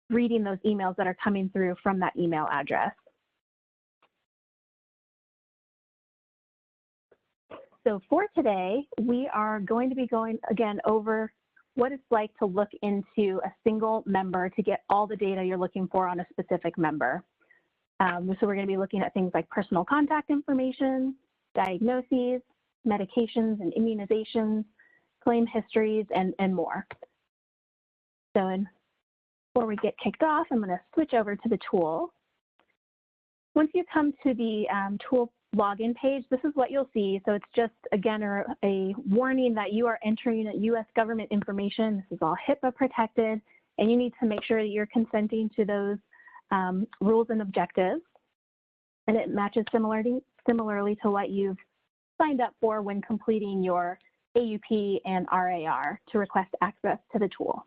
reading those emails that are coming through from that email address. So for today, we are going to be going again over what it's like to look into a single member to get all the data you're looking for on a specific member. So we're going to be looking at things like personal contact information, diagnoses, medications and immunizations, claim histories, and more. So before we get kicked off, I'm going to switch over to the tool. Once you come to the tool login page, this is what you'll see. So it's just, again, a warning that you are entering U.S. government information. This is all HIPAA protected, and you need to make sure that you're consenting to those rules and objectives. And it matches similarly to what you've signed up for when completing your AUP and RAR to request access to the tool.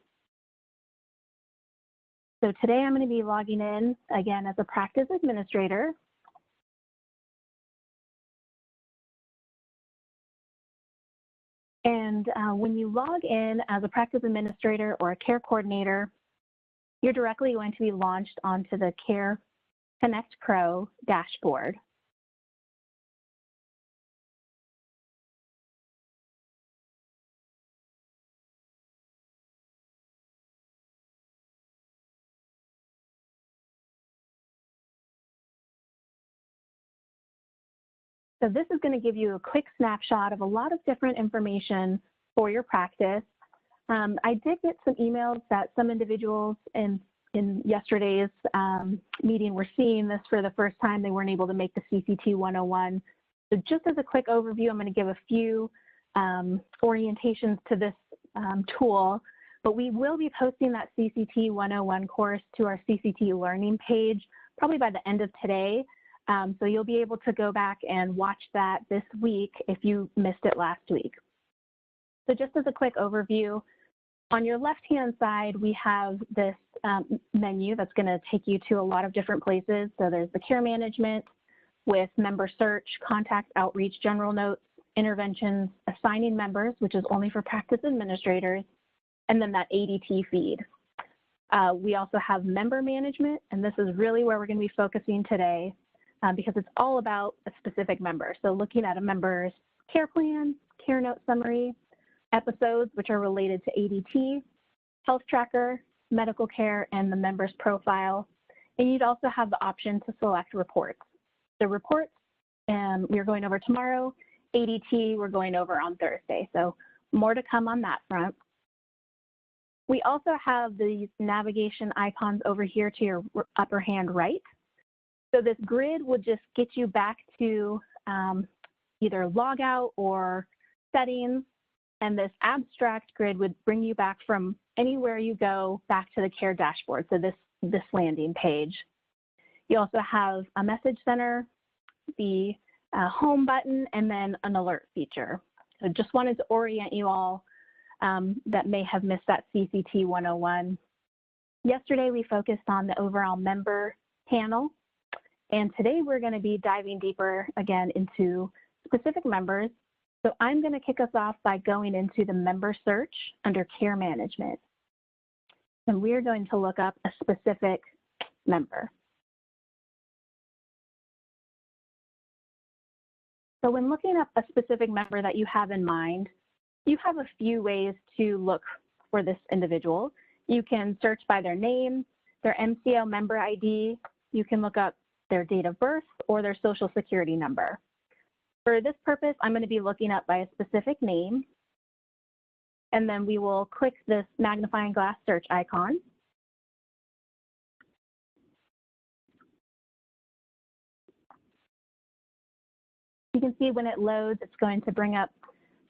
So today I'm going to be logging in, again, as a practice administrator. And when you log in as a practice administrator or a care coordinator, you're directly going to be launched onto the Care Connect Pro dashboard. So this is going to give you a quick snapshot of a lot of different information for your practice. I did get some emails that some individuals in yesterday's meeting were seeing this for the first time. They weren't able to make the CCT 101. So just as a quick overview, I'm going to give a few orientations to this tool, but we will be posting that CCT 101 course to our CCT learning page probably by the end of today. So you'll be able to go back and watch that this week if you missed it last week. So just as a quick overview, on your left-hand side, we have this menu that's going to take you to a lot of different places. So there's the care management with member search, contact outreach, general notes, interventions, assigning members, which is only for practice administrators, and then that ADT feed. We also have member management, and this is really where we're going to be focusing today. Because it's all about a specific member. So looking at a member's care plan, care note summary, episodes which are related to ADT, health tracker, medical care, and the member's profile. And you'd also have the option to select reports. The reports we're going over tomorrow, ADT we're going over on Thursday. So more to come on that front. We also have these navigation icons over here to your upper hand right. So this grid would just get you back to either logout or settings, and this abstract grid would bring you back from anywhere you go back to the care dashboard, so this landing page. You also have a message center, the home button, and then an alert feature. So just wanted to orient you all that may have missed that CCT 101. Yesterday we focused on the overall member panel. And today we're going to be diving deeper again into specific members. So I'm going to kick us off by going into the member search under care management. And we're going to look up a specific member. So when looking up a specific member that you have in mind, you have a few ways to look for this individual. You can search by their name, their MCO member ID. You can look up their date of birth or their social security number. For this purpose, I'm going to be looking up by a specific name, and then we will click this magnifying glass search icon. You can see when it loads, it's going to bring up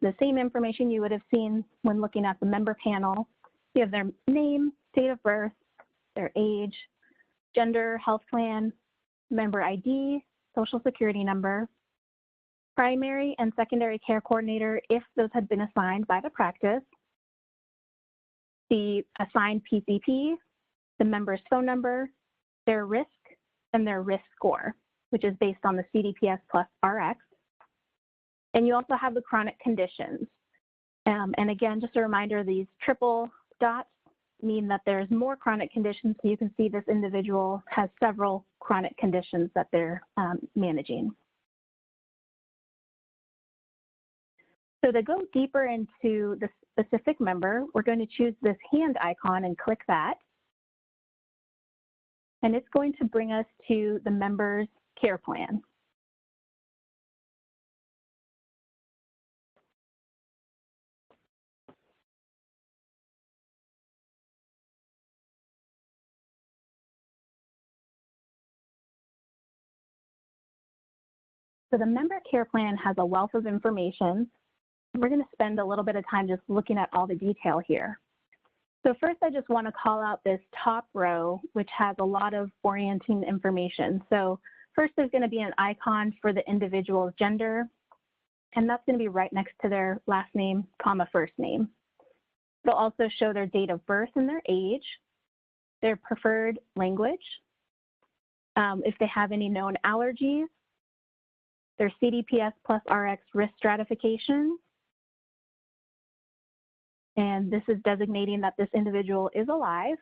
the same information you would have seen when looking at the member panel. You have their name, date of birth, their age, gender, health plan, member ID, social security number, primary and secondary care coordinator if those had been assigned by the practice, the assigned PCP, the member's phone number, their risk, and their risk score, which is based on the CDPS plus RX. And you also have the chronic conditions. And again, just a reminder, these triple dots mean that there's more chronic conditions. So you can see this individual has several chronic conditions that they're managing. So to go deeper into the specific member, we're going to choose this hand icon and click that. And it's going to bring us to the member's care plan. So the member care plan has a wealth of information. We're going to spend a little bit of time just looking at all the detail here. So first, I just want to call out this top row, which has a lot of orienting information. So first, there's going to be an icon for the individual's gender, and that's going to be right next to their last name, comma, first name. It'll also show their date of birth and their age, their preferred language, if they have any known allergies, their CDPS plus RX risk stratification, and this is designating that this individual is alive,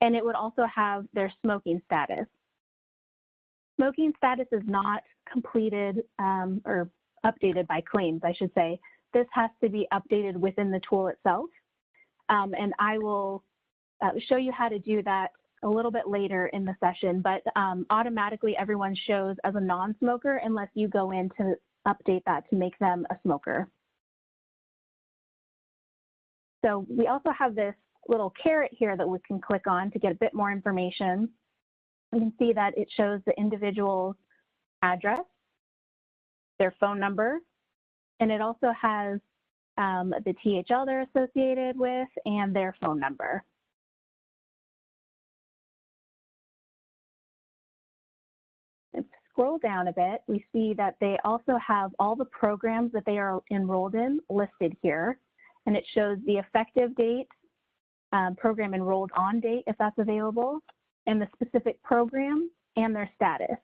and it would also have their smoking status. Smoking status is not completed or updated by claims, I should say. This has to be updated within the tool itself, and I will show you how to do that a little bit later in the session, but automatically everyone shows as a non-smoker unless you go in to update that to make them a smoker. So we also have this little caret here that we can click on to get a bit more information. You can see that it shows the individual's address, their phone number, and it also has the THL they're associated with and their phone number. Scroll down a bit, we see that they also have all the programs that they are enrolled in listed here, and it shows the effective date, program enrolled on date if that's available, and the specific program and their status.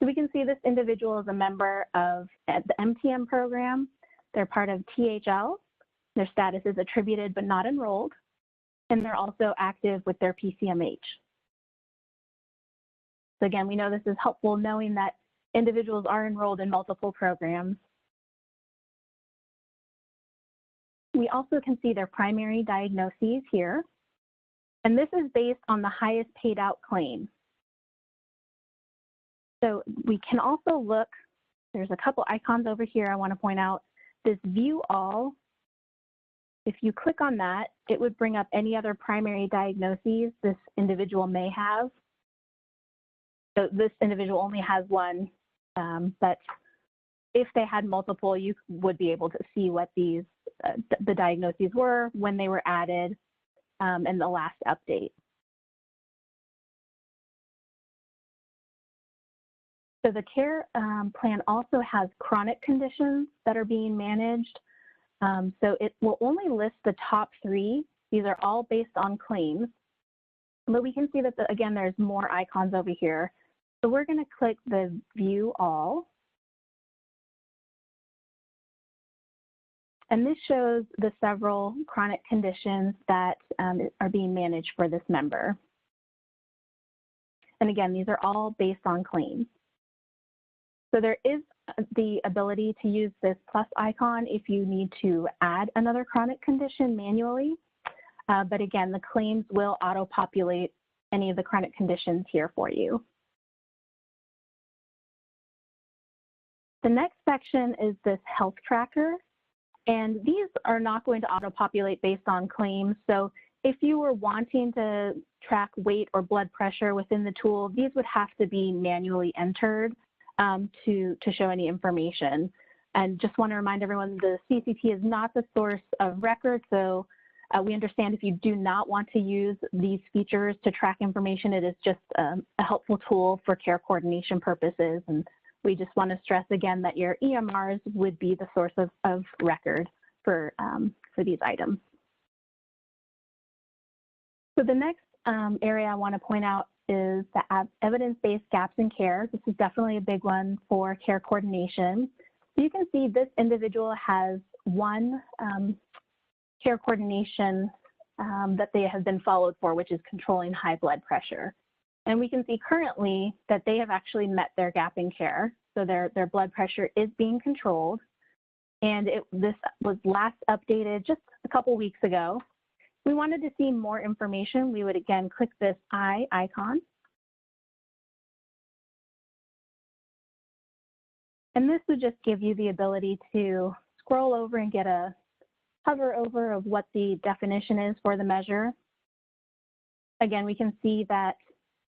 So we can see this individual is a member of the MTM program, they're part of THL, their status is attributed but not enrolled, and they're also active with their PCMH. So again, we know this is helpful knowing that individuals are enrolled in multiple programs. We also can see their primary diagnoses here, and this is based on the highest paid out claim. So we can also look, there's a couple icons over here I want to point out. This view all, if you click on that, it would bring up any other primary diagnoses this individual may have. So this individual only has one, but if they had multiple, you would be able to see what these the diagnoses were, when they were added, and the last update. So the care plan also has chronic conditions that are being managed. So it will only list the top 3. These are all based on claims, but we can see that, again, there's more icons over here. So we're going to click the View All. And this shows the several chronic conditions that are being managed for this member. And again, these are all based on claims. So there is the ability to use this plus icon if you need to add another chronic condition manually. But again, the claims will auto-populate any of the chronic conditions here for you. The next section is this health tracker, and these are not going to auto-populate based on claims. So if you were wanting to track weight or blood pressure within the tool, these would have to be manually entered to show any information. And just want to remind everyone, the CCT is not the source of record, so we understand if you do not want to use these features to track information, it is just a helpful tool for care coordination purposes. And we just want to stress again that your EMRs would be the source of record for these items. So the next area I want to point out is the evidence-based gaps in care. This is definitely a big one for care coordination. So you can see this individual has one care coordination that they have been followed for, which is controlling high blood pressure. And we can see currently that they have actually met their gap in care. So their blood pressure is being controlled. And this was last updated just a couple weeks ago. If we wanted to see more information, we would again click this eye icon. And this would just give you the ability to scroll over and get a hover over of what the definition is for the measure. Again, we can see that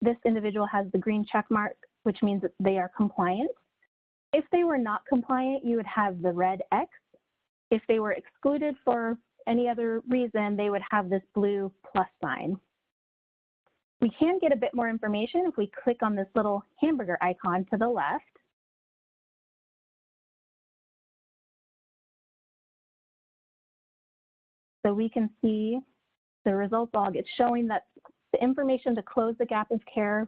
this individual has the green check mark, which means that they are compliant. If they were not compliant, you would have the red X. If they were excluded for any other reason, they would have this blue plus sign. We can get a bit more information if we click on this little hamburger icon to the left. So we can see the results log. It's showing that the information to close the gap of care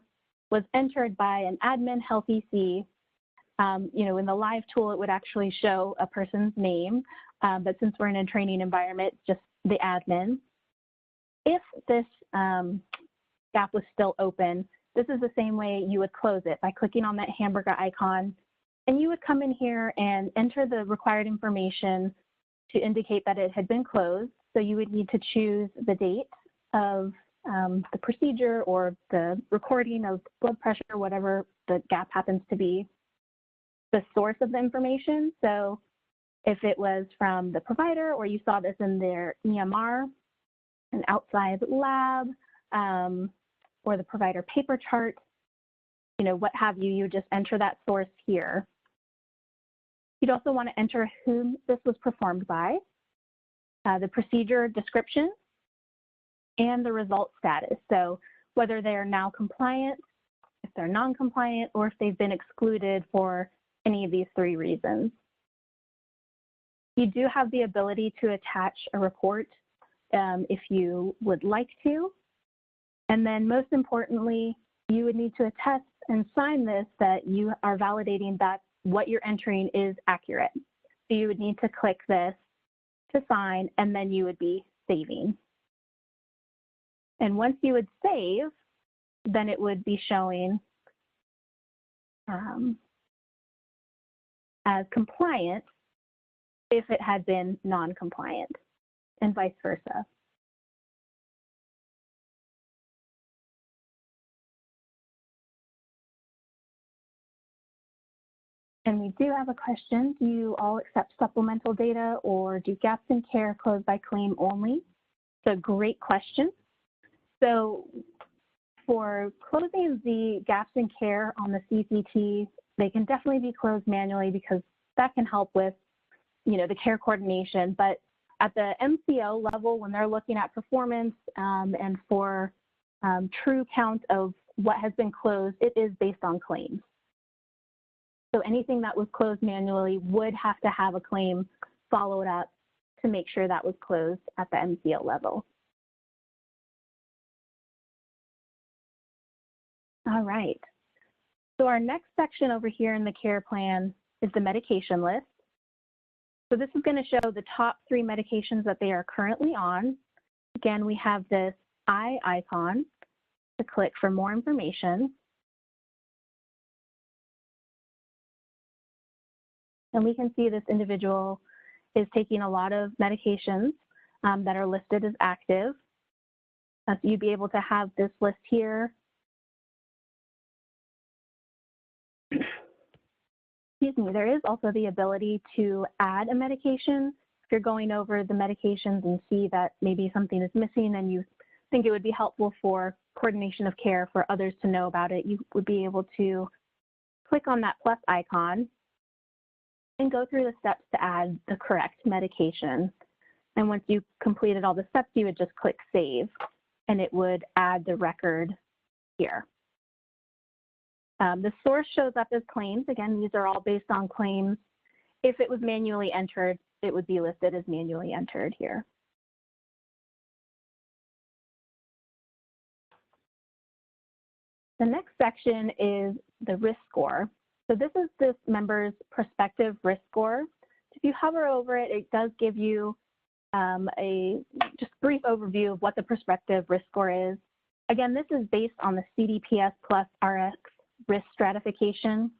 was entered by an admin health EC. In the live tool, it would actually show a person's name, but since we're in a training environment, it's just the admin. If this gap was still open, this is the same way you would close it, by clicking on that hamburger icon, and you would come in here and enter the required information to indicate that it had been closed. So you would need to choose the date of the procedure or the recording of blood pressure, whatever the gap happens to be, the source of the information. So if it was from the provider, or you saw this in their EMR, an outside lab, or the provider paper chart, what have you, you just enter that source here. You'd also want to enter whom this was performed by, the procedure description, and the result status. So whether they are now compliant, if they're non-compliant, or if they've been excluded for any of these three reasons. You do have the ability to attach a report if you would like to. And then most importantly, you would need to attest and sign this, that you are validating that what you're entering is accurate. So you would need to click this to sign, and then you would be saving. And once you would save, then it would be showing as compliant if it had been non-compliant, and vice versa. And we do have a question. Do you all accept supplemental data, or do gaps in care close by claim only? It's a great question. So for closing the gaps in care on the CCT, they can definitely be closed manually, because that can help with, the care coordination. But at the MCO level, when they're looking at performance and for true count of what has been closed, it is based on claims. So anything that was closed manually would have to have a claim followed up to make sure that was closed at the MCO level. All right. So our next section over here in the care plan is the medication list. So this is going to show the top 3 medications that they are currently on. Again, we have this eye icon to click for more information. And we can see this individual is taking a lot of medications that are listed as active. So you'd be able to have this list here. Excuse me, there is also the ability to add a medication. If you're going over the medications and see that maybe something is missing and you think it would be helpful for coordination of care for others to know about it, you would be able to click on that plus icon and go through the steps to add the correct medication. And once you completed all the steps, you would just click save, and it would add the record here. The source shows up as claims. Again, these are all based on claims. If it was manually entered, it would be listed as manually entered here. The next section is the risk score. So this is this member's prospective risk score. If you hover over it, it does give you a just brief overview of what the prospective risk score is. Again, this is based on the CDPS plus RX risk stratification.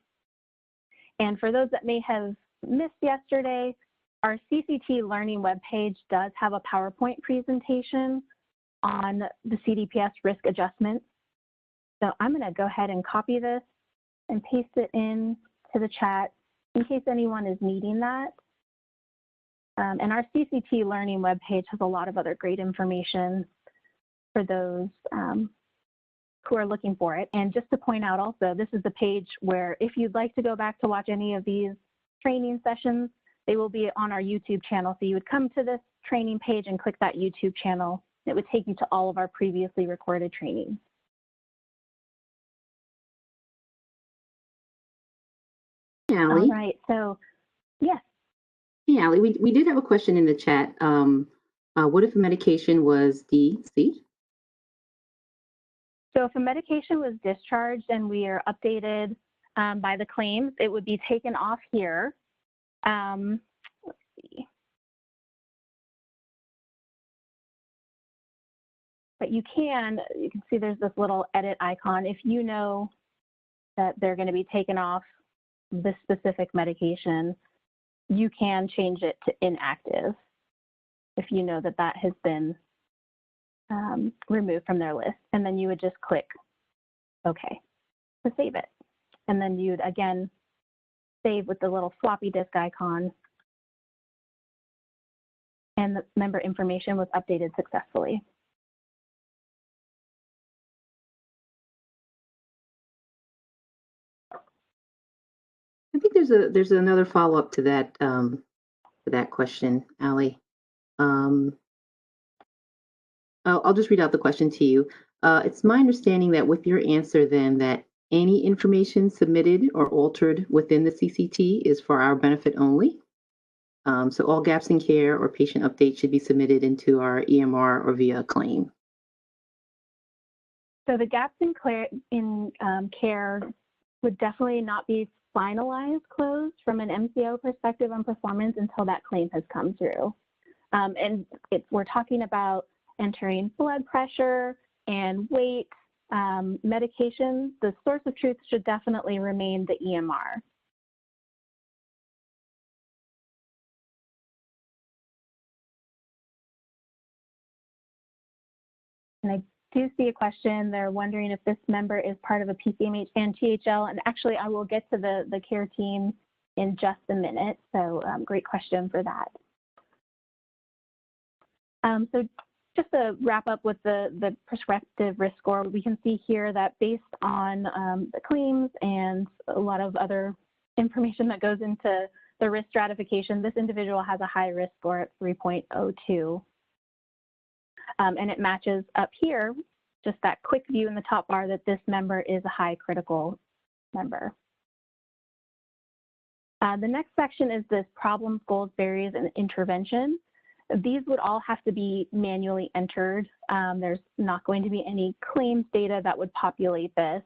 And for those that may have missed yesterday, our CCT Learning webpage does have a PowerPoint presentation on the CDPS risk adjustment. So I'm going to go ahead and copy this and paste it in to the chat in case anyone is needing that. And our CCT Learning webpage has a lot of other great information for those who are looking for it. And just to point out also, this is the page where if you'd like to go back to watch any of these training sessions, they will be on our YouTube channel. So you would come to this training page and click that YouTube channel. It would take you to all of our previously recorded trainings. Allie. All right, so yes. Hey, Allie, we did have a question in the chat. What if a medication was DC? So if a medication was discharged and we are updated by the claims, it would be taken off here. Let's see. But you can see there's this little edit icon. If you know that they're going to be taken off this specific medication, you can change it to inactive if you know that that has been removed from their list. And then you would just click OK to save it. And then you'd again save with the little floppy disk icon. And the member information was updated successfully. I think there's another follow-up to that question, Allie. I'll just read out the question to you. It's my understanding that with your answer then that any information submitted or altered within the CCT is for our benefit only. So all gaps in care or patient updates should be submitted into our EMR or via a claim. So the gaps in care would definitely not be finalized closed from an MCO perspective on performance until that claim has come through. And we're talking about entering blood pressure and weight, medication. The source of truth should definitely remain the EMR. And I do see a question. They're wondering if this member is part of a PCMH and THL. And actually, I will get to the care team in just a minute. So great question for that. So just to wrap up with the prospective risk score, we can see here that based on the claims and a lot of other information that goes into the risk stratification, this individual has a high risk score at 3.02. And it matches up here, just that quick view in the top bar, that this member is a high critical member. The next section is this problems, goals, barriers, and intervention. These would all have to be manually entered. There's not going to be any claims data that would populate this.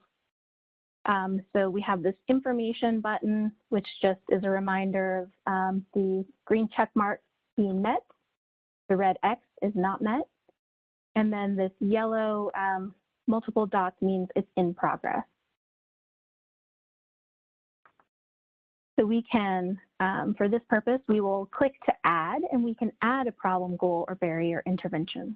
So we have this information button, which just is a reminder of the green check mark being met. The red X is not met. And then this yellow multiple dots means it's in progress. So we can, for this purpose, we will click to add, and we can add a problem, goal, or barrier intervention.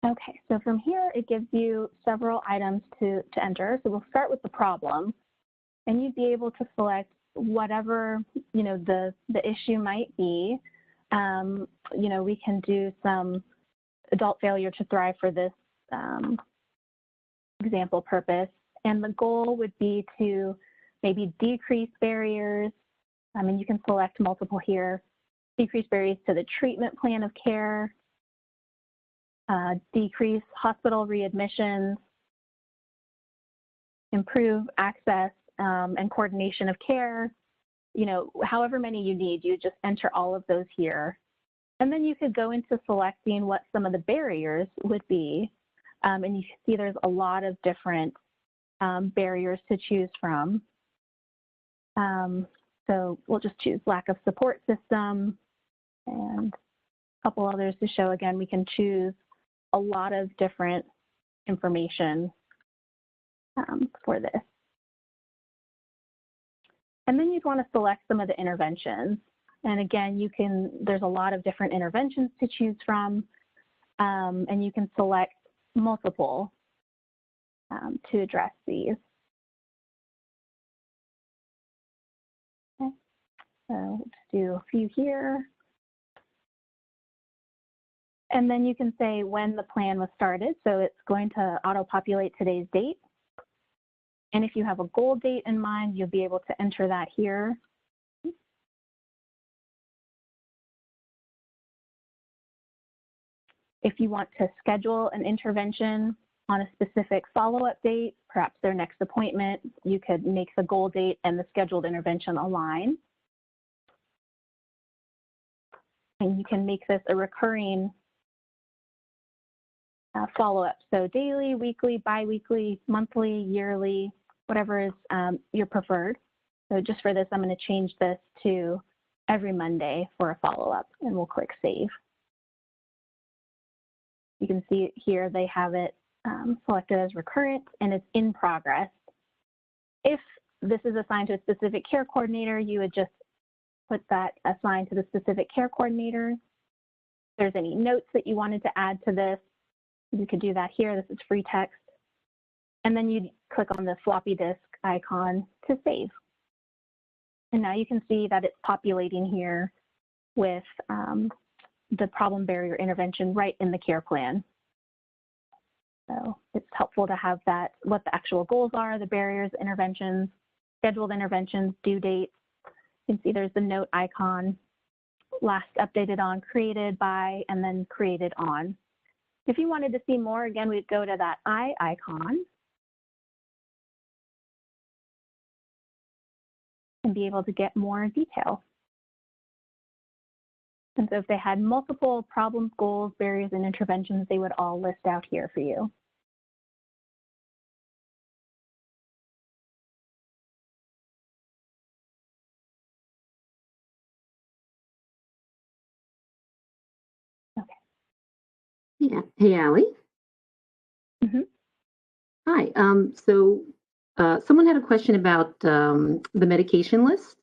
Okay, so from here, it gives you several items to enter. So we'll start with the problem, and you'd be able to select whatever, the issue might be. We can do some adult failure to thrive for this example purpose. And the goal would be to maybe decrease barriers. I mean, you can select multiple here. Decrease barriers to the treatment plan of care, decrease hospital readmissions, improve access and coordination of care. However many you need, you just enter all of those here. And then you could go into selecting what some of the barriers would be. And you can see there's a lot of different barriers to choose from. So we'll just choose lack of support system and a couple others to show. Again, we can choose a lot of different information for this. And then you'd want to select some of the interventions. And again, there's a lot of different interventions to choose from, and you can select multiple to address these. Okay. So let's do a few here. And then you can say when the plan was started. So it's going to auto-populate today's date. And if you have a goal date in mind, you'll be able to enter that here. If you want to schedule an intervention on a specific follow-up date, perhaps their next appointment, you could make the goal date and the scheduled intervention align. And you can make this a recurring follow-up. So daily, weekly, bi-weekly, monthly, yearly, whatever is your preferred. So just for this, I'm going to change this to every Monday for a follow-up, and we'll click Save. You can see here they have it selected as recurrent, and it's in progress. If this is assigned to a specific care coordinator, you would just put that assigned to the specific care coordinator. If there's any notes that you wanted to add to this, you could do that here. This is free text. And then you'd click on the floppy disk icon to save. And now you can see that it's populating here with the problem barrier intervention right in the care plan. So it's helpful to have that, what the actual goals are, the barriers, interventions, scheduled interventions, due dates. You can see there's the note icon, last updated on, created by, and then created on. If you wanted to see more, again, we'd go to that eye icon and be able to get more detail. And so if they had multiple problems, goals, barriers, and interventions, they would all list out here for you. Okay. Yeah. Hey, Allie. Mm-hmm. Hi. Someone had a question about the medication list.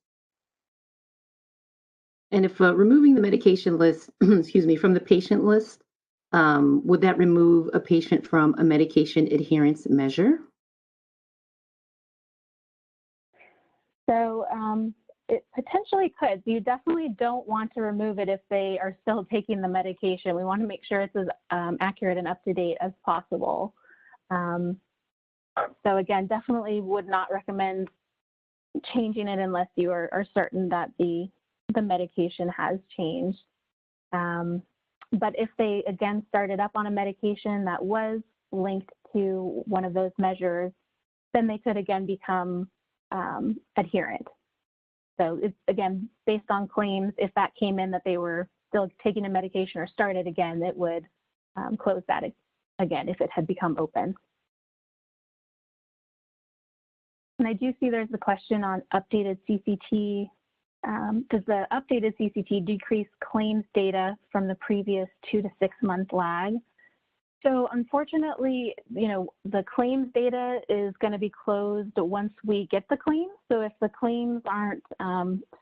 And if removing the medication list, excuse me, from the patient list, would that remove a patient from a medication adherence measure? So it potentially could. You definitely don't want to remove it if they are still taking the medication. We want to make sure it's as accurate and up to date as possible. So again, definitely would not recommend changing it unless you are certain that the medication has changed. But if they, again, started up on a medication that was linked to one of those measures, then they could, again, become adherent. So it's, again, based on claims, if that came in that they were still taking a medication or started again, it would close that again if it had become open. And I do see there's a question on updated CCT. Does the updated CCT decrease claims data from the previous 2 to 6 month lag? So unfortunately, the claims data is going to be closed once we get the claims. So if the claims aren't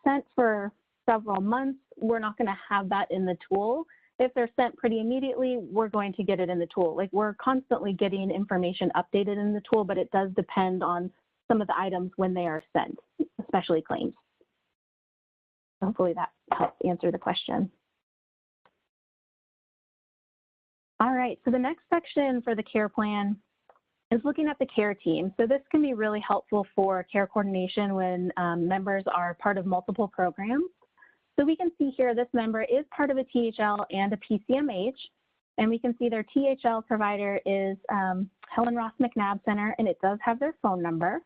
sent for several months, we're not going to have that in the tool. If they're sent pretty immediately, we're going to get it in the tool. Like, we're constantly getting information updated in the tool, but it does depend on some of the items when they are sent, especially claims. Hopefully that helps answer the question. All right, so the next section for the care plan is looking at the care team. So this can be really helpful for care coordination when members are part of multiple programs. So we can see here this member is part of a THL and a PCMH, and we can see their THL provider is Helen Ross McNabb Center, and it does have their phone number.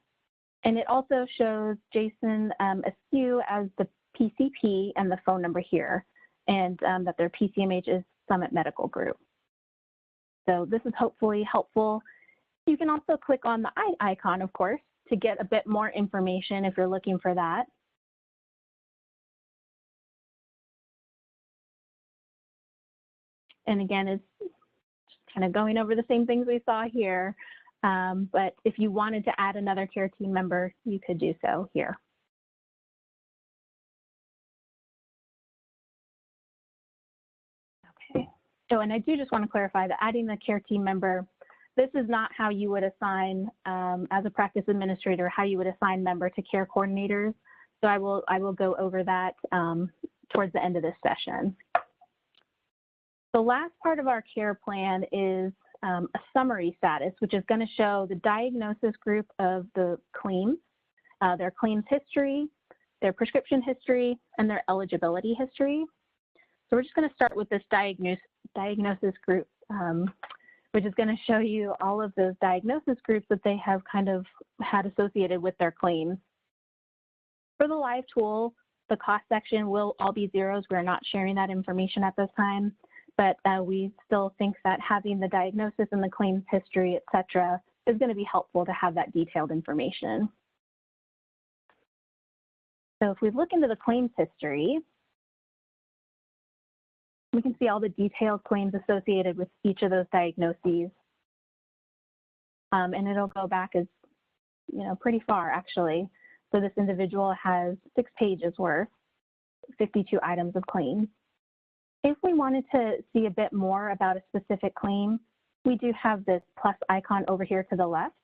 And it also shows Jason Askew as the PCP and the phone number here, and that their PCMH is Summit Medical Group. So this is hopefully helpful. You can also click on the eye icon, of course, to get a bit more information if you're looking for that. And again, it's kind of going over the same things we saw here, but if you wanted to add another care team member, you could do so here. Okay, so and I do just want to clarify that adding the care team member, this is not how you would assign, as a practice administrator, how you would assign member to care coordinators. So I will go over that towards the end of this session. The last part of our care plan is a summary status, which is going to show the diagnosis group of the claims, their claims history, their prescription history, and their eligibility history. So we're just going to start with this diagnosis group, which is going to show you all of those diagnosis groups that they have kind of had associated with their claims. For the live tool, the cost section will all be zeros. We're not sharing that information at this time, but we still think that having the diagnosis and the claims history, et cetera, is going to be helpful to have that detailed information. So if we look into the claims history, we can see all the detailed claims associated with each of those diagnoses. And it'll go back as, pretty far actually. So this individual has 6 pages worth, 52 items of claims. If we wanted to see a bit more about a specific claim, we do have this plus icon over here to the left.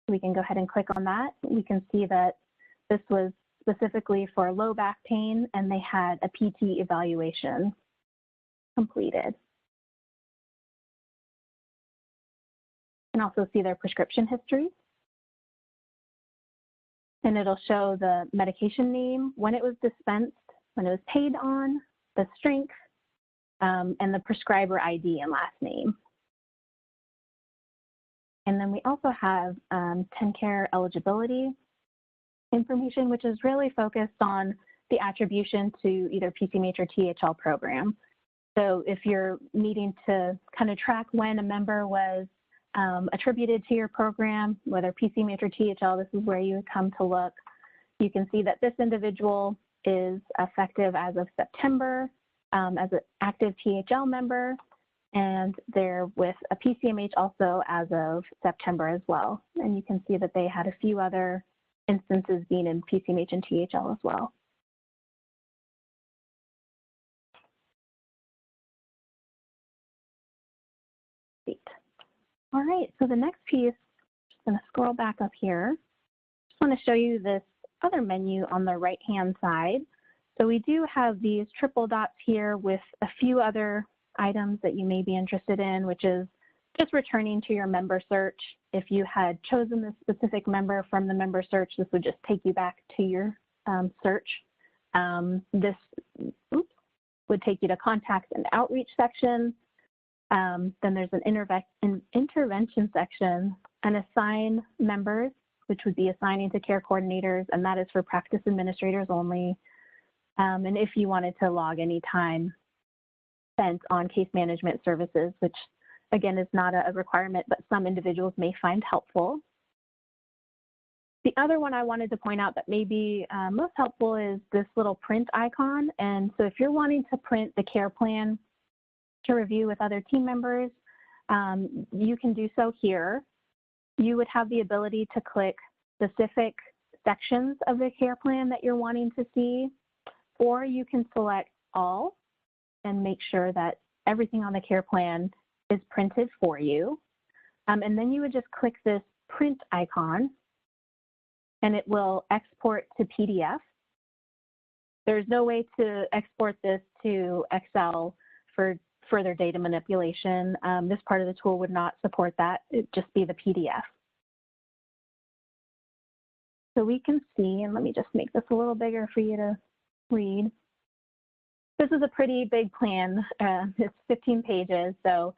We can go ahead and click on that. We can see that this was specifically for low back pain and they had a PT evaluation completed. You can also see their prescription history. And it'll show the medication name, when it was dispensed, when it was paid on, the strength, and the prescriber ID and last name. And then we also have TennCare eligibility information, which is really focused on the attribution to either PCMH or THL program. So if you're needing to kind of track when a member was attributed to your program, whether PCMH or THL, this is where you would come to look. You can see that this individual is effective as of September as an active THL member, and they're with a PCMH also as of September as well. And you can see that they had a few other instances being in PCMH and THL as well. Great. All right, so the next piece, just going to scroll back up here. Just want to show you this other menu on the right-hand side. So we do have these triple dots here with a few other items that you may be interested in, which is just returning to your member search. If you had chosen this specific member from the member search, this would just take you back to your search. This would take you to contacts and outreach section. Then there's an intervention section, and assign members, which would be assigning to care coordinators, and that is for practice administrators only. And if you wanted to log any time spent on case management services, which again is not a requirement, but some individuals may find helpful. The other one I wanted to point out that may be most helpful is this little print icon. And so if you're wanting to print the care plan to review with other team members, you can do so here. You would have the ability to click specific sections of the care plan that you're wanting to see, or you can select all and make sure that everything on the care plan is printed for you. And then you would just click this print icon and it will export to PDF. There's no way to export this to Excel for further data manipulation. This part of the tool would not support that. It'd just be the PDF. So we can see, and let me just make this a little bigger for you to read. This is a pretty big plan. It's 15 pages. So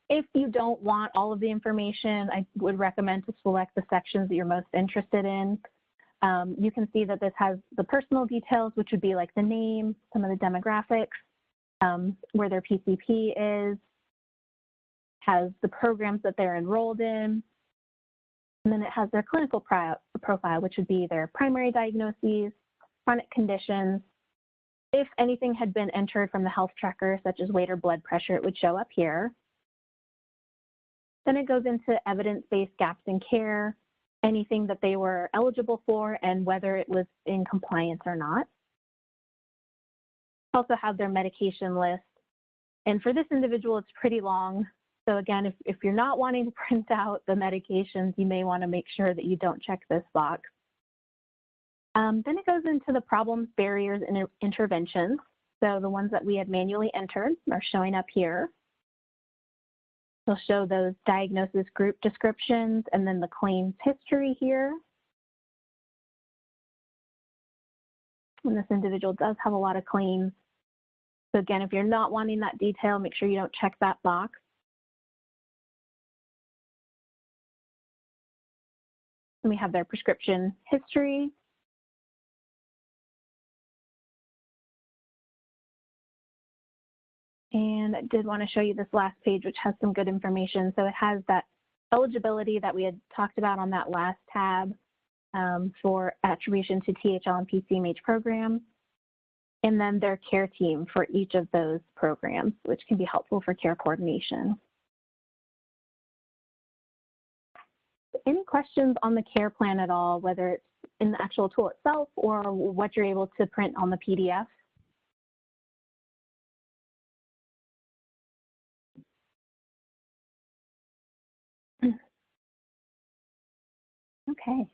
if you don't want all of the information, I would recommend to select the sections that you're most interested in. You can see that this has the personal details, which would be like the name, some of the demographics, where their PCP is, has the programs that they're enrolled in, and then it has their clinical profile, which would be their primary diagnoses, chronic conditions. If anything had been entered from the health tracker, such as weight or blood pressure, it would show up here. Then it goes into evidence-based gaps in care, anything that they were eligible for and whether it was in compliance or not. Also have their medication list. And for this individual, it's pretty long. So again, if you're not wanting to print out the medications, you may want to make sure that you don't check this box. Then it goes into the problems, barriers, and interventions. So the ones that we had manually entered are showing up here. They'll show those diagnosis group descriptions and then the claims history here. And this individual does have a lot of claims. So again, if you're not wanting that detail, make sure you don't check that box. And we have their prescription history. And I did want to show you this last page, which has some good information. So it has that eligibility that we had talked about on that last tab for attribution to THL and PCMH programs, and then their care team for each of those programs, which can be helpful for care coordination. Any questions on the care plan at all, whether it's in the actual tool itself or what you're able to print on the PDF? Okay.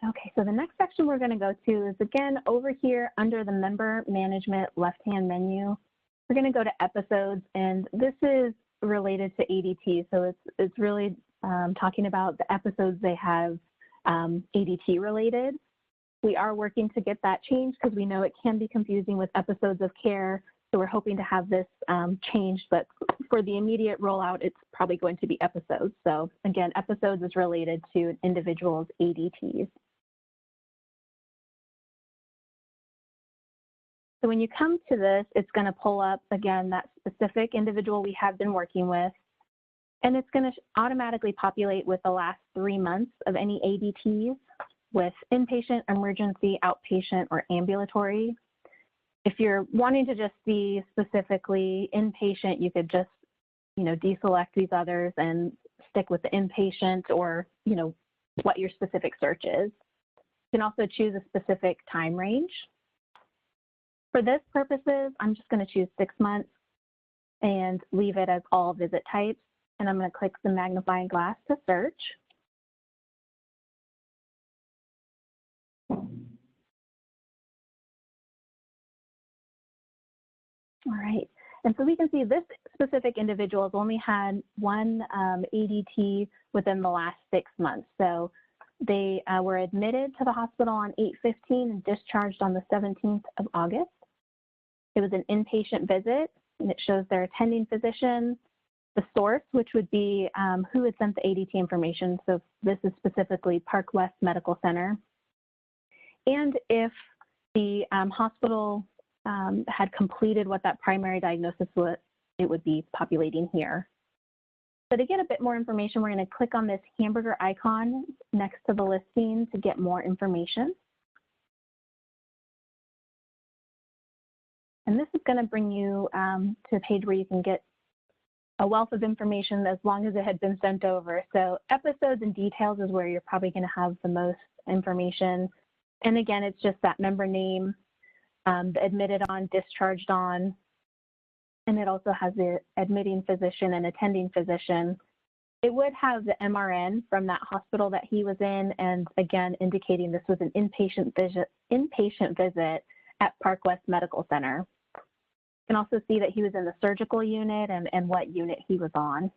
Okay, so the next section we're going to go to is, again, over here under the member management left-hand menu. We're going to go to episodes, and this is related to ADT. So it's really talking about the episodes they have ADT related. We are working to get that changed because we know it can be confusing with episodes of care. So we're hoping to have this changed, but for the immediate rollout, it's probably going to be episodes. So again, episodes is related to an individual's ADTs. So when you come to this, it's going to pull up, again, that specific individual we have been working with, and it's going to automatically populate with the last 3 months of any ADTs with inpatient, emergency, outpatient, or ambulatory. If you're wanting to just see specifically inpatient, you could just, deselect these others and stick with the inpatient or, what your specific search is. You can also choose a specific time range. For this purposes, I'm just going to choose 6 months and leave it as all visit types. And I'm going to click the magnifying glass to search. All right. And so we can see this specific individual has only had one ADT within the last 6 months. So they were admitted to the hospital on 8/15 and discharged on the 17th of August. It was an inpatient visit, and it shows their attending physician, the source, which would be who had sent the ADT information. So this is specifically Park West Medical Center. And if the hospital had completed what that primary diagnosis was, it would be populating here. So to get a bit more information, we're going to click on this hamburger icon next to the listing to get more information. And this is going to bring you to a page where you can get a wealth of information as long as it had been sent over. So episodes and details is where you're probably going to have the most information. And again, it's just that member name, the admitted on, discharged on, and it also has the admitting physician and attending physician. It would have the MRN from that hospital that he was in, and again, indicating this was an inpatient visit at Park West Medical Center. You can also see that he was in the surgical unit and what unit he was on.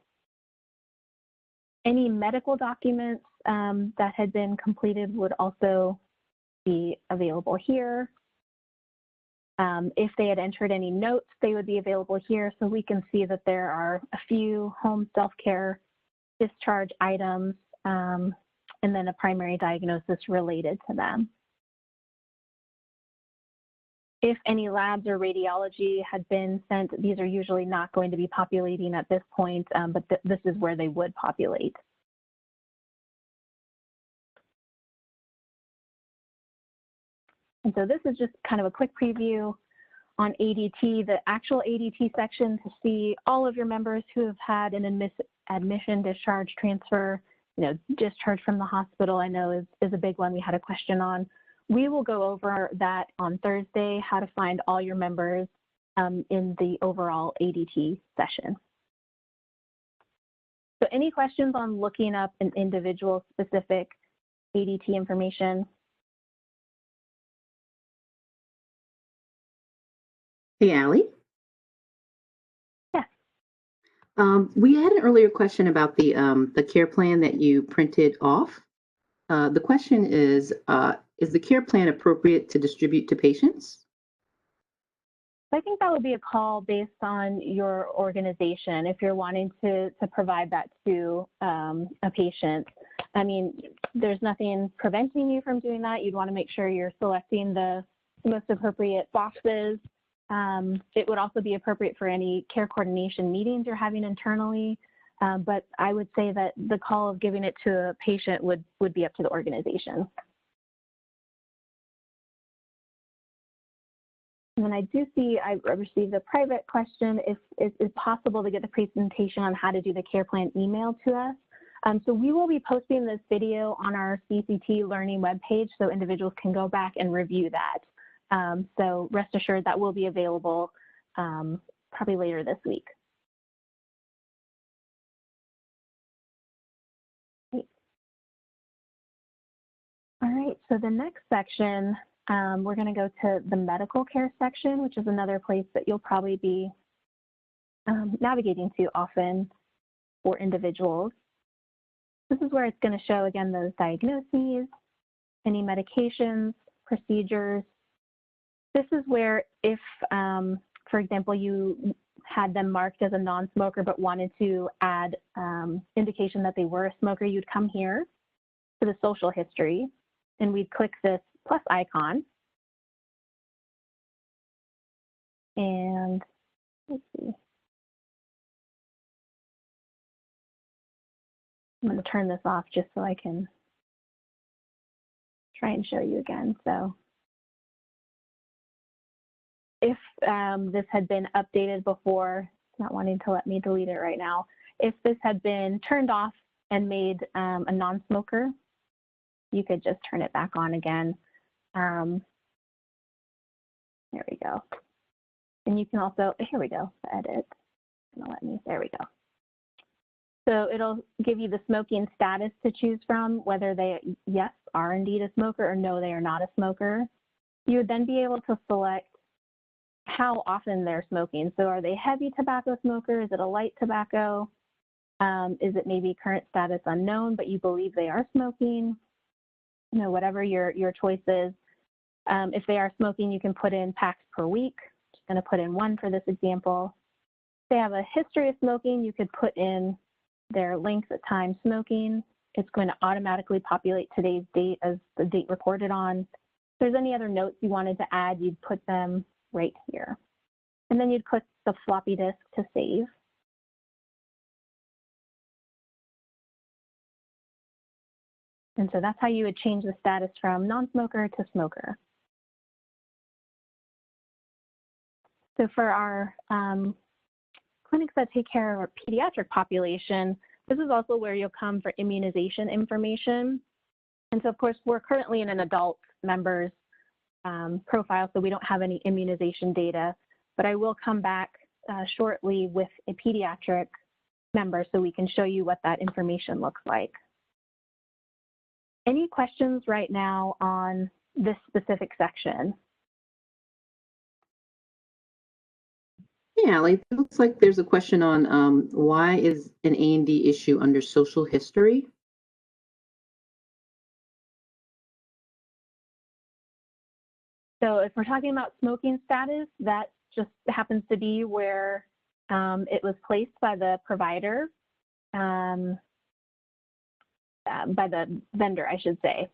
Any medical documents that had been completed would also be available here. If they had entered any notes, they would be available here. So we can see that there are a few home self-care discharge items and then a primary diagnosis related to them. If any labs or radiology had been sent, these are usually not going to be populating at this point, but this is where they would populate. And so this is just kind of a quick preview on ADT, the actual ADT section, to see all of your members who have had an admission, discharge, transfer, discharge from the hospital, I know is a big one we had a question on. We will go over that on Thursday, how to find all your members in the overall ADT session. So any questions on looking up an individual specific ADT information? Hey, Allie. Yes. We had an earlier question about the care plan that you printed off. The question is the care plan appropriate to distribute to patients? I think that would be a call based on your organization if you're wanting to provide that to a patient. I mean, there's nothing preventing you from doing that. You'd want to make sure you're selecting the most appropriate boxes. It would also be appropriate for any care coordination meetings you're having internally. But I would say that the call of giving it to a patient would be up to the organization. And then I do see I received a private question if it's possible to get the presentation on how to do the care plan emailed to us. So we will be posting this video on our CCT Learning webpage so individuals can go back and review that. So rest assured that will be available probably later this week. All right, so the next section, we're going to go to the medical care section, which is another place that you'll probably be navigating to often for individuals. This is where it's going to show, again, those diagnoses, any medications, procedures. This is where if, for example, you had them marked as a non-smoker but wanted to add indication that they were a smoker, you'd come here to the social history, and we'd click this plus icon. And let's see. I'm going to turn this off just so I can try and show you again. So if this had been updated before, it's not wanting to let me delete it right now. If this had been turned off and made a non-smoker, you could just turn it back on again. There we go. And you can also, here we go, edit. Let me, there we go. So it'll give you the smoking status to choose from, whether they, yes, are indeed a smoker or no, they are not a smoker. You would then be able to select how often they're smoking. So are they heavy tobacco smoker? Is it a light tobacco? Is it maybe current status unknown, but you believe they are smoking? Whatever your choice is. If they are smoking, you can put in packs per week. Just going to put in 1 for this example. If they have a history of smoking, you could put in their length of time smoking. It's going to automatically populate today's date as the date recorded on. If there's any other notes you wanted to add, you'd put them right here. And then you'd click the floppy disk to save. And so that's how you would change the status from non-smoker to smoker. So for our clinics that take care of our pediatric population, this is also where you'll come for immunization information. And so of course, we're currently in an adult members profile, so we don't have any immunization data, but I will come back shortly with a pediatric member so we can show you what that information looks like. Any questions right now on this specific section? Yeah, Allie, it looks like there's a question on why is an A&D issue under social history? So if we're talking about smoking status, that just happens to be where it was placed by the provider, by the vendor, I should say.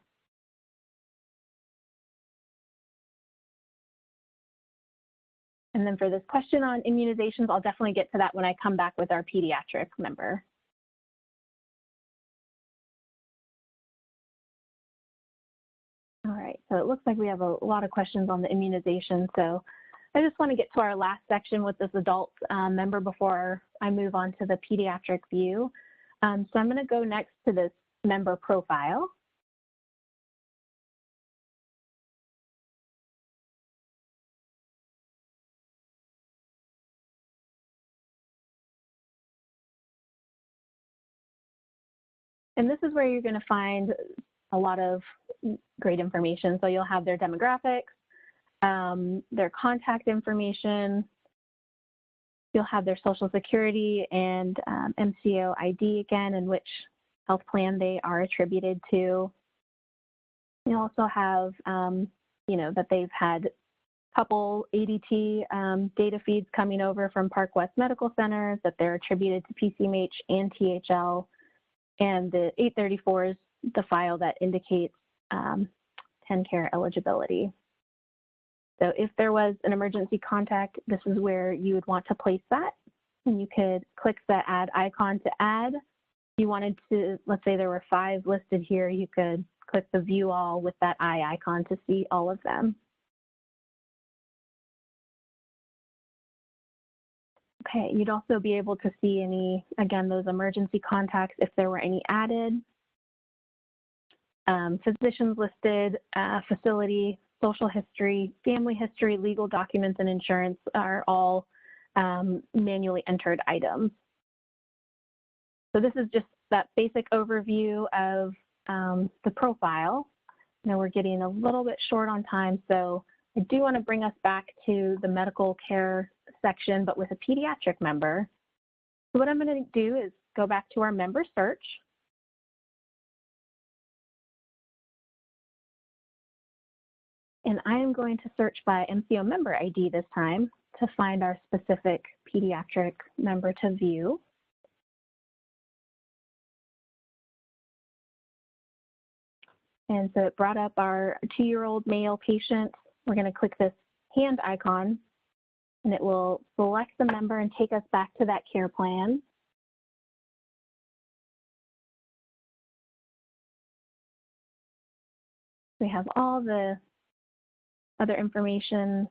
And then for this question on immunizations, I'll definitely get to that when I come back with our pediatric member. All right, so it looks like we have a lot of questions on the immunization. So I just want to get to our last section with this adult member before I move on to the pediatric view. So I'm going to go next to this member profile. And this is where you're going to find a lot of great information. So you'll have their demographics, their contact information, you'll have their social security and MCO ID again, and which health plan they are attributed to. You also have, you know, that they've had a couple ADT data feeds coming over from Park West Medical Center, that they're attributed to PCMH and THL, and the 834 is the file that indicates TennCare eligibility. So if there was an emergency contact, this is where you would want to place that. And you could click the add icon to add. If you wanted to, let's say there were 5 listed here, you could click the view all with that eye icon to see all of them. Okay, you'd also be able to see any, again, those emergency contacts if there were any added. Physicians listed, facility, social history, family history, legal documents, and insurance are all manually entered items. So this is just that basic overview of the profile. Now we're getting a little bit short on time, so I do want to bring us back to the medical care section, but with a pediatric member. So what I'm going to do is go back to our member search. And I am going to search by MCO member ID this time to find our specific pediatric member to view. And so it brought up our 2-year-old male patient. We're going to click this hand icon, and it will select the member and take us back to that care plan. We have all the other information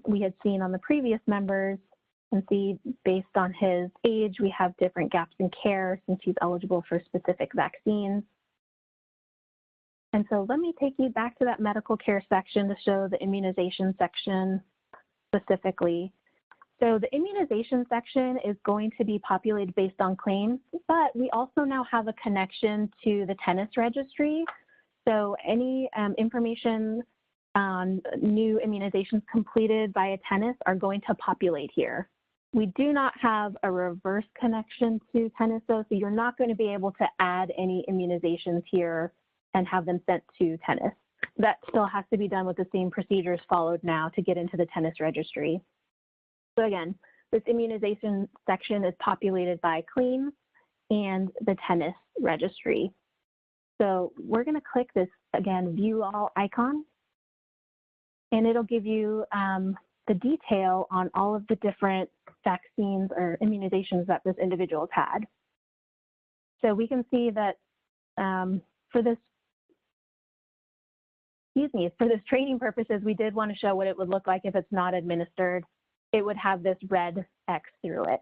we had seen on the previous members, and see based on his age, we have different gaps in care since he's eligible for specific vaccines. And so let me take you back to that medical care section to show the immunization section specifically. So the immunization section is going to be populated based on claims, but we also now have a connection to the tennis registry. So any information on new immunizations completed by a tennis are going to populate here. We do not have a reverse connection to tennis though, so you're not going to be able to add any immunizations here and have them sent to tennis. That still has to be done with the same procedures followed now to get into the tennis registry. So again, this immunization section is populated by claims and the tennis registry. So we're going to click this, again, view all icon, and it'll give you the detail on all of the different vaccines or immunizations that this individual's had. So we can see that for this training purposes, we did want to show what it would look like if it's not administered. It would have this red X through it.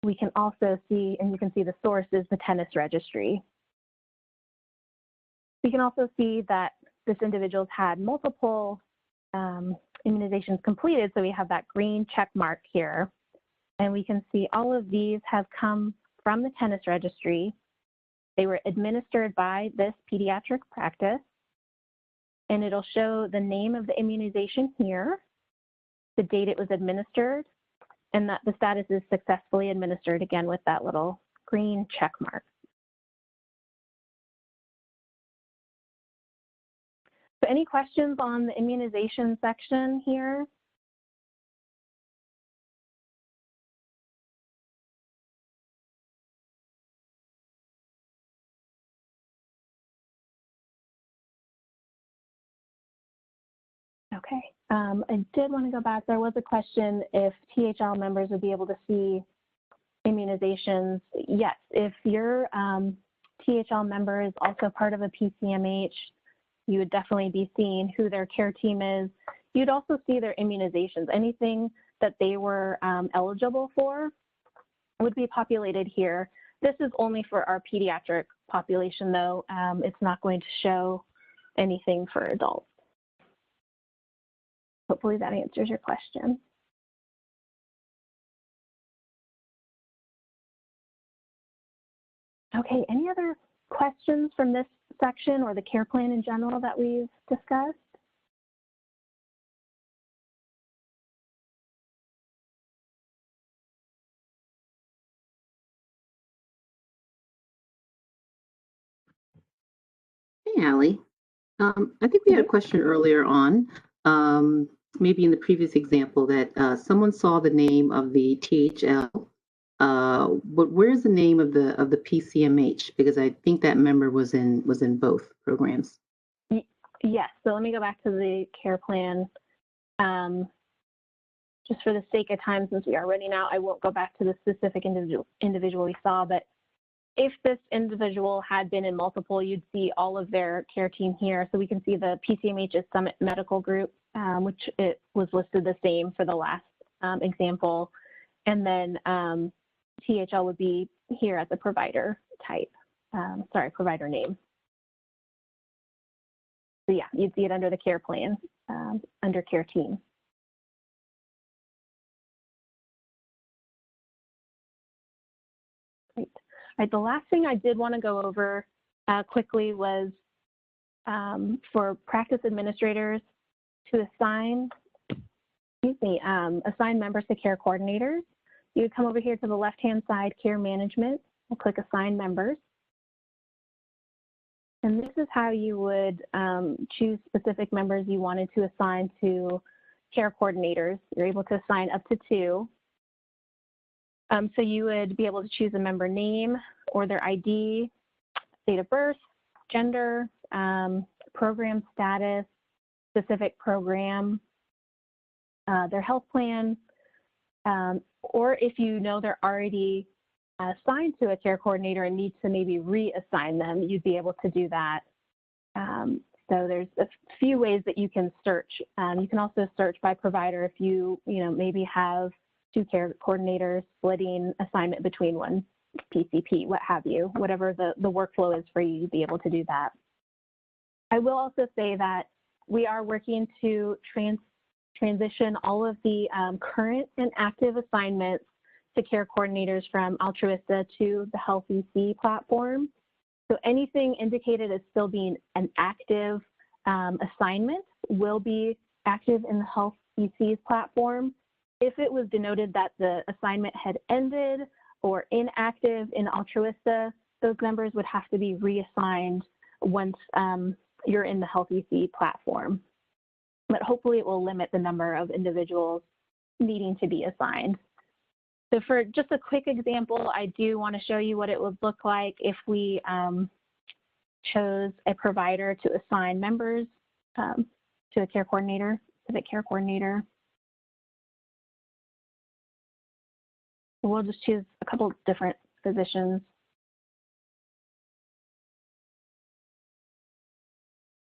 We can also see, and you can see the source is the tennis registry. We can also see that this individual's had multiple immunizations completed, so we have that green check mark here. And we can see all of these have come from the tennis registry. They were administered by this pediatric practice, and it'll show the name of the immunization here, the date it was administered, and that the status is successfully administered, again with that little green check mark. So any questions on the immunization section here? Okay, I did want to go back. There was a question if THL members would be able to see immunizations. Yes, if your THL member is also part of a PCMH, you would definitely be seeing who their care team is. You'd also see their immunizations. Anything that they were eligible for would be populated here. This is only for our pediatric population, though. It's not going to show anything for adults. Hopefully that answers your question. Okay, any other questions from this section or the care plan in general that we've discussed? Hey, Allie. I think we had a question earlier on, maybe in the previous example, that someone saw the name of the THL, but where's the name of the PCMH? Because I think that member was in both programs. Yes. So let me go back to the care plan. Just for the sake of time, since we are running out, I won't go back to the specific individual we saw, but if this individual had been in multiple, you'd see all of their care team here. So we can see the PCMH's Summit Medical Group, which it was listed the same for the last example. And then THL would be here as a provider type, provider name. So yeah, you'd see it under the care plan, under care team. Great. All right, the last thing I did want to go over quickly was for practice administrators to assign members to care coordinators. You would come over here to the left-hand side, care management, and click assign members. And this is how you would choose specific members you wanted to assign to care coordinators. You're able to assign up to 2. So you would be able to choose a member name or their ID, date of birth, gender, program status, specific program, their health plan, or if you know they're already assigned to a care coordinator and need to maybe reassign them, you'd be able to do that. So there's a few ways that you can search. You can also search by provider if you maybe have 2 care coordinators splitting assignment between one PCP, what have you, whatever the workflow is for you, you'd be able to do that. I will also say that we are working to transition all of the current and active assignments to care coordinators from Altruista to the Health EC platform. So anything indicated as still being an active assignment will be active in the Health EC's platform. If it was denoted that the assignment had ended or inactive in Altruista, those members would have to be reassigned once you're in the Health EC platform. But hopefully it will limit the number of individuals needing to be assigned. So for just a quick example, I do want to show you what it would look like if we chose a provider to assign members to a care coordinator, specific care coordinator. So we'll just choose a couple different physicians.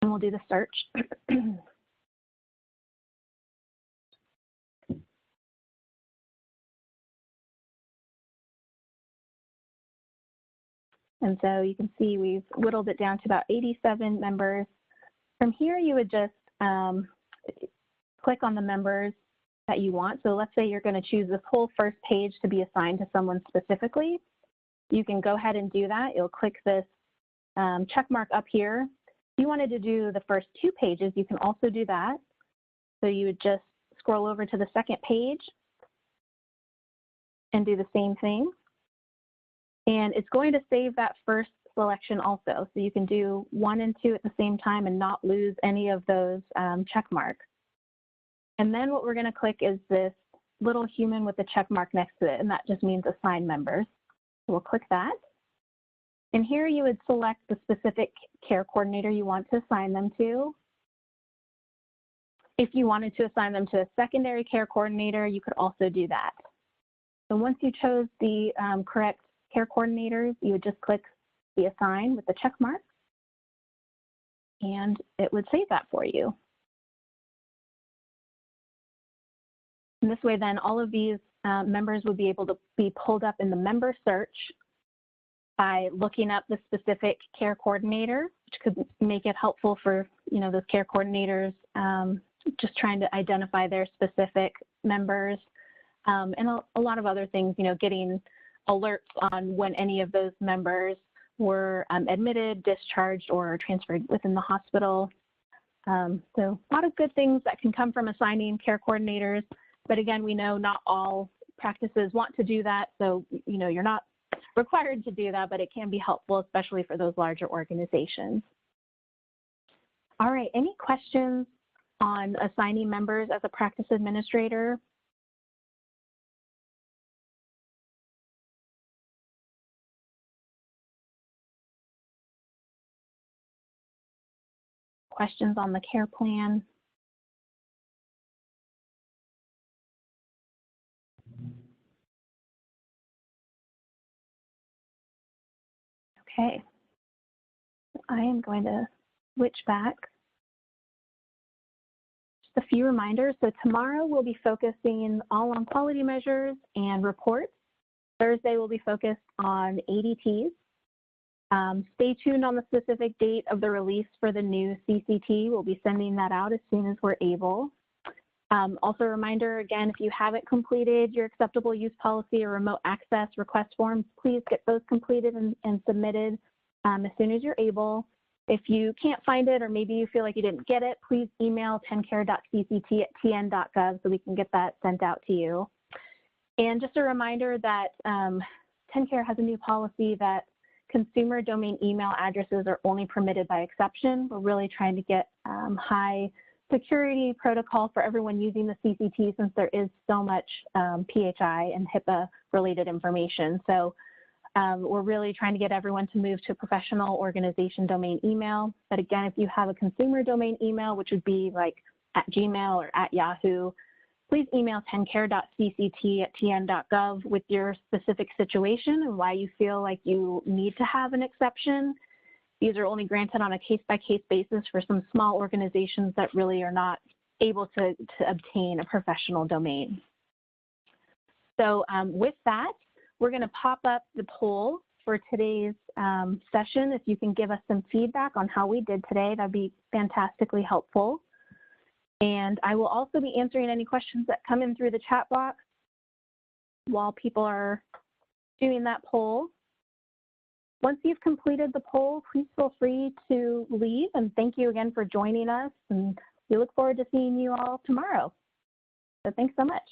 And we'll do the search. And so you can see we've whittled it down to about 87 members. From here, you would just click on the members that you want. So let's say you're going to choose this whole first page to be assigned to someone specifically. You can go ahead and do that. You'll click this check mark up here. If you wanted to do the first 2 pages, you can also do that. So you would just scroll over to the second page and do the same thing. And it's going to save that first selection also. So you can do 1 and 2 at the same time and not lose any of those check marks. And then what we're going to click is this little human with the check mark next to it, and that just means assign members. So we'll click that. And here you would select the specific care coordinator you want to assign them to. If you wanted to assign them to a secondary care coordinator, you could also do that. So once you chose the correct care coordinators, you would just click the assign with the check mark, and it would save that for you. And this way, then, all of these members would be able to be pulled up in the member search by looking up the specific care coordinator, which could make it helpful for, those care coordinators just trying to identify their specific members, and a lot of other things, getting alerts on when any of those members were admitted, discharged, or transferred within the hospital. So a lot of good things that can come from assigning care coordinators. But again, we know not all practices want to do that. So, you're not required to do that, but it can be helpful, especially for those larger organizations. All right, any questions on assigning members as a practice administrator? Questions on the care plan? Okay, I am going to switch back. Just a few reminders. So tomorrow we'll be focusing all on quality measures and reports. Thursday we'll be focused on ADTs. Stay tuned on the specific date of the release for the new CCT. We'll be sending that out as soon as we're able. Also a reminder, again, if you haven't completed your acceptable use policy or remote access request forms, please get those completed and submitted as soon as you're able. If you can't find it or maybe you feel like you didn't get it, please email tencare.cct@tn.gov so we can get that sent out to you. And just a reminder that TenCare has a new policy that consumer domain email addresses are only permitted by exception. We're really trying to get high security protocol for everyone using the CCT since there is so much PHI and HIPAA related information. So we're really trying to get everyone to move to a professional organization domain email. But again, if you have a consumer domain email, which would be like at Gmail or at Yahoo, please email tencare.cct@tn.gov with your specific situation and why you feel like you need to have an exception. These are only granted on a case-by-case basis for some small organizations that really are not able to obtain a professional domain. So with that, we're going to pop up the poll for today's session. If you can give us some feedback on how we did today, that'd be fantastically helpful. And I will also be answering any questions that come in through the chat box while people are doing that poll. Once you've completed the poll, please feel free to leave, and thank you again for joining us, and we look forward to seeing you all tomorrow. So thanks so much.